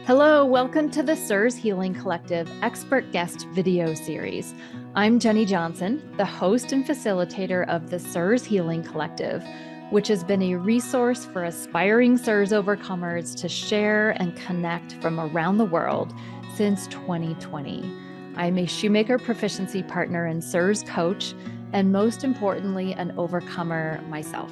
Hello, welcome to the CIRS Healing Collective expert guest video series. I'm Jenny Johnson, the host and facilitator of the CIRS Healing Collective, which has been a resource for aspiring CIRS overcomers to share and connect from around the world since 2020. I'm a Shoemaker Proficiency partner and CIRS coach, and most importantly, an overcomer myself.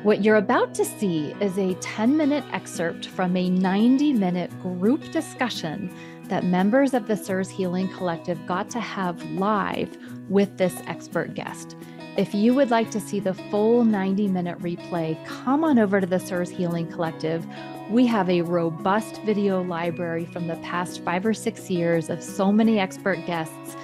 What you're about to see is a 10-minute excerpt from a 90-minute group discussion that members of the CIRS Healing Collective got to have live with this expert guest. If you would like to see the full 90-minute replay, come on over to the CIRS Healing Collective. We have a robust video library from the past 5 or 6 years of so many expert guests.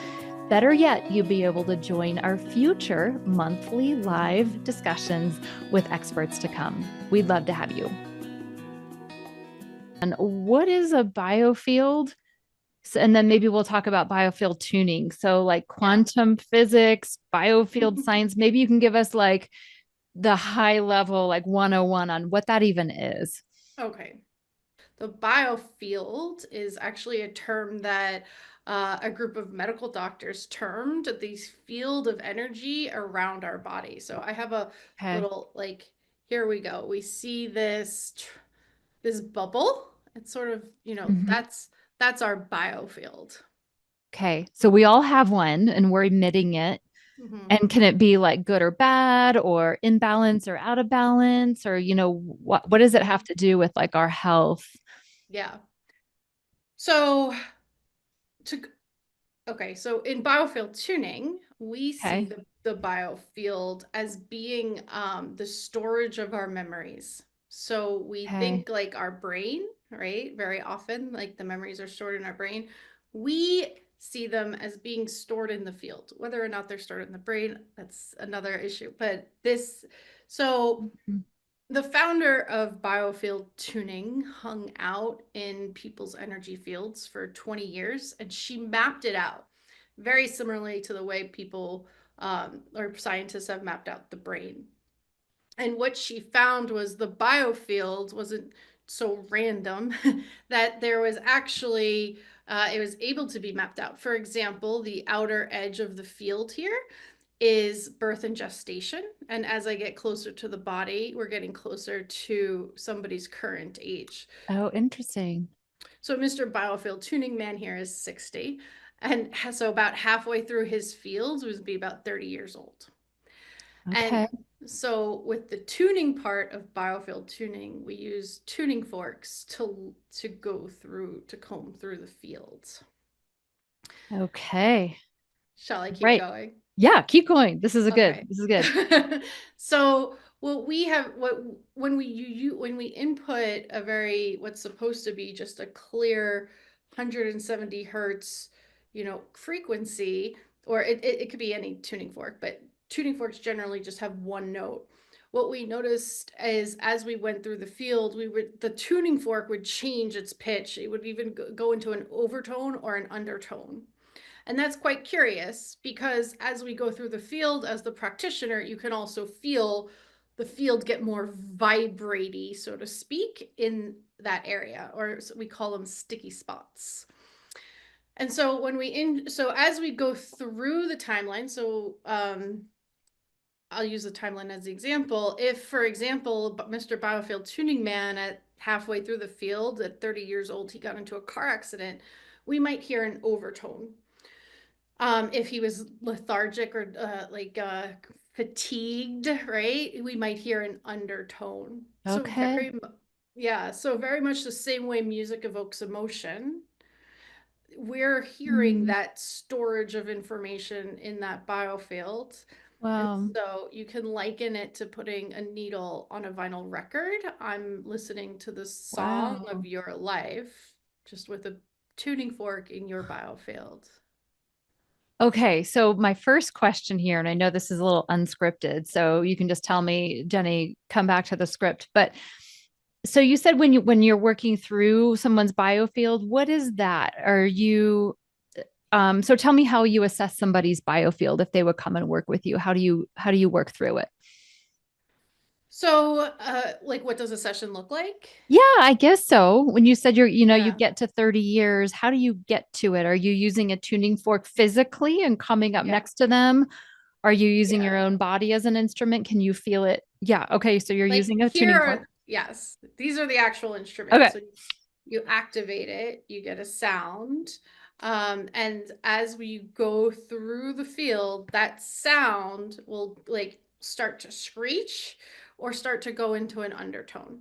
Better yet, you'll be able to join our future monthly live discussions with experts to come. We'd love to have you. And what is a biofield? And then maybe we'll talk about biofield tuning. So like quantum physics, biofield science, maybe you can give us like the high level, like 101 on what that even is. Okay. The biofield is actually a term that a group of medical doctors termed the field of energy around our body. So I have a Okay. little here we go. We see this bubble. It's sort of, Mhm. that's our biofield. Okay. So we all have one and we're emitting it. Hmm. And can it be like good or bad or imbalance or out of balance or what does it have to do with like our health? Yeah. So to Okay, so in biofield tuning, we see Okay. the biofield as being the storage of our memories. So we Okay. think like our brain, right? Very often, like the memories are stored in our brain. We see them as being stored in the field. Whether or not they're stored in the brain, that's another issue. So Mhm. the founder of Biofield Tuning hung out in people's energy fields for 20 years and she mapped it out very similarly to the way people or scientists have mapped out the brain. And what she found was the biofield wasn't so random that there was actually it was able to be mapped out. For example, the outer edge of the field here is birth and gestation. And as I get closer to the body, we're getting closer to somebody's current age. Oh, interesting. So Mr. Biofield Tuning Man here is 60. And so about halfway through his fields would be about 30 years old. And Okay. so with the tuning part of biofield tuning, we use tuning forks to comb through the fields. Okay. Shall I keep Right. going? Yeah, keep going. This is a good. Okay. This is good. So what we have what when we input a very what's supposed to be just a clear 170 hertz, frequency, or it could be any tuning fork, but tuning forks generally just have one note. What we noticed is as we went through the field, the tuning fork would change its pitch. It would even go into an overtone or an undertone. And that's quite curious because as we go through the field as the practitioner, you can also feel the field get more vibratey, so to speak, in that area, or we call them sticky spots. And so so as we go through the timeline, I'll use the timeline as the example. If, for example, Mr. Biofield Tuning Man at halfway through the field at 30 years old, he got into a car accident, we might hear an overtone. If he was lethargic or fatigued, right, we might hear an undertone. Okay. So very much the same way music evokes emotion, we're hearing Mm, that storage of information in that biofield. And wow. so you can liken it to putting a needle on a vinyl record. I'm listening to the song of Wow. your life just with a tuning fork in your biofield. Okay, so my first question here, and I know this is a little unscripted, so you can just tell me, Jenny, come back to the script. But so you said when you're working through someone's biofield, what is that? Are you so tell me how you assess somebody's biofield if they would come and work with you. How do you work through it? So, like, what does a session look like? Yeah, I guess so. When you said you Yeah, get to 30 years, how do you get to it? Are you using a tuning fork physically and coming up yeah, next to them? Are you using your yeah. own body as an instrument? Can you feel it? Yeah. Okay. So you're Like using a here tuning fork. are, yes, these are the actual instruments. Okay. So you activate it, you get a sound. And as we go through the field, that sound will like start to screech or start to go into an undertone.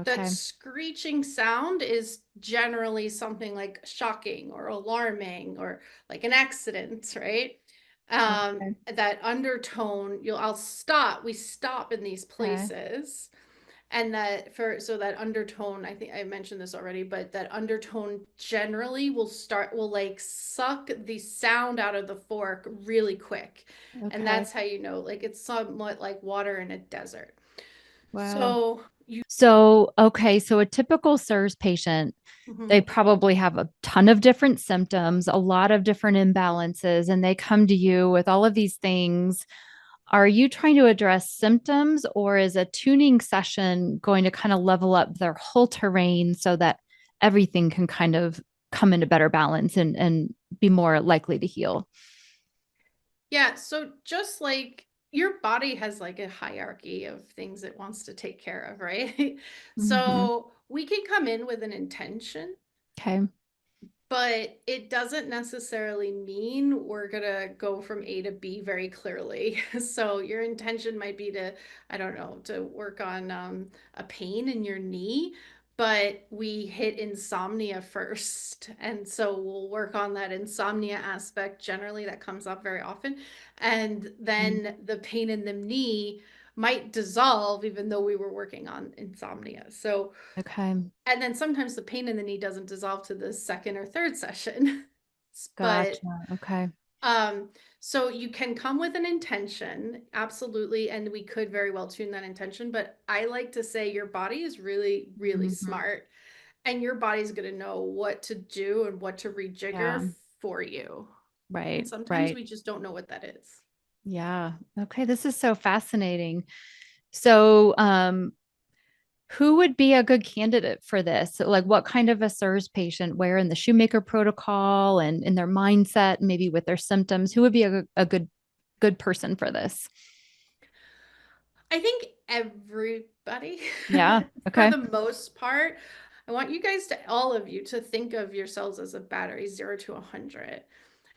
That Okay. screeching sound is generally something like shocking or alarming or like an accident, right? Okay. That undertone, I'll stop, we stop in these Okay. places. And that so that undertone, I think I mentioned this already, but that undertone generally will like suck the sound out of the fork really quick. And Okay. that's how you know, like it's somewhat like water in a desert. Wow. So you, So, okay. So a typical CIRS patient, they mhm. probably have a ton of different symptoms, a lot of different imbalances, and they come to you with all of these things. Are you trying to address symptoms, or is a tuning session going to kind of level up their whole terrain so that everything can kind of come into better balance and be more likely to heal? Yeah, so just like your body has like a hierarchy of things it wants to take care of, right? Hmm. So we can come in with an intention, Okay. but it doesn't necessarily mean we're gonna go from A to B very clearly. So your intention might be to, I don't know, to work on a pain in your knee, but we hit insomnia first. And so we'll work on that insomnia aspect. Generally, that comes up very often. And then the pain in the knee might dissolve even though we were working on insomnia. So Okay. and then sometimes the pain in the knee doesn't dissolve to the second or third session. But Gotcha. Okay. um, so you can come with an intention, absolutely, and we could very well tune that intention. But I like to say your body is really, really Hmm. smart, and your body's going to know what to do and what to rejigger Yeah. for you. And Right. sometimes Right. we just don't know what that is. Yeah. Okay. This is so fascinating. So, who would be a good candidate for this? Like, what kind of a CIRS patient, where in the Shoemaker protocol and in their mindset, maybe with their symptoms, who would be a good person for this? I think everybody, Yeah. for Okay. the most part, I want you guys to, all of you, to think of yourselves as a battery 0 to 100.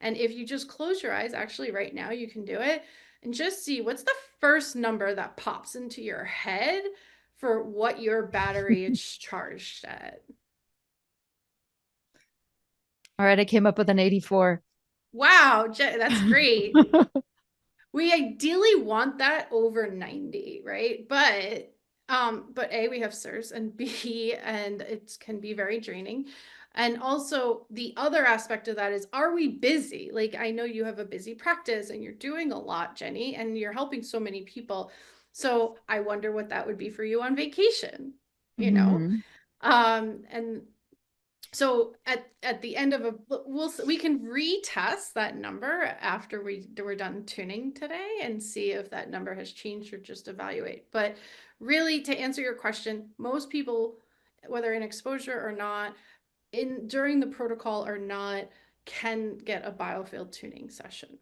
And if you just close your eyes, actually, right now, you can do it and just see what's the first number that pops into your head for what your battery is charged at. All right. I came up with an 84. Wow, that's great. We ideally want that over 90, right? But A, we have CIRS, and B, and it can be very draining. And also the other aspect of that is, are we busy? Like I know you have a busy practice and you're doing a lot, Jenny, and you're helping so many people. So I wonder what that would be for you on vacation, you know? Hmm. And so at the end of we can retest that number after we're done tuning today and see if that number has changed or just evaluate. But really, to answer your question, most people, whether in exposure or not, in during the protocol or not, can get a biofield tuning session.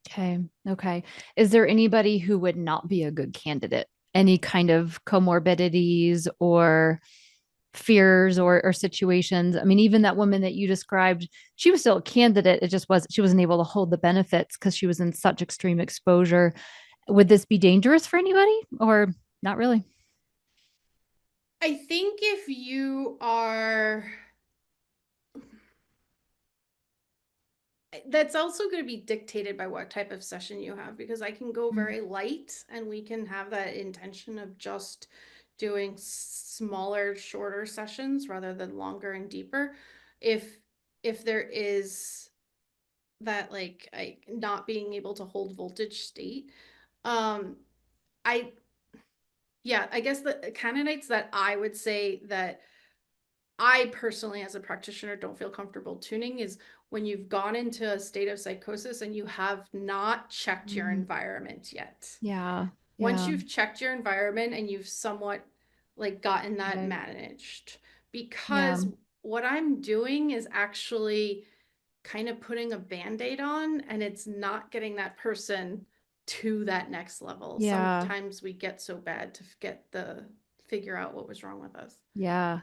Okay. Okay. Is there anybody who would not be a good candidate? Any kind of comorbidities or fears or situations? I mean, even that woman that you described, she was still a candidate. It just was she wasn't able to hold the benefits because she was in such extreme exposure. Would this be dangerous for anybody or not really? I think if you are, that's also going to be dictated by what type of session you have, because I can go very light and we can have that intention of just doing smaller, shorter sessions rather than longer and deeper. If there is that, like, I not being able to hold voltage state, um I yeah, I guess the candidates that I would say that I personally, as a practitioner, don't feel comfortable tuning is when you've gone into a state of psychosis and you have not checked your Mm, environment yet. yeah. once Yeah. you've checked your environment and you've somewhat like gotten that Right. managed. Yeah. Because what I'm doing is actually kind of putting a band-aid on, and it's not getting that person to that next level. Yeah. Sometimes we get so bad to get the figure out what was wrong with us. Yeah.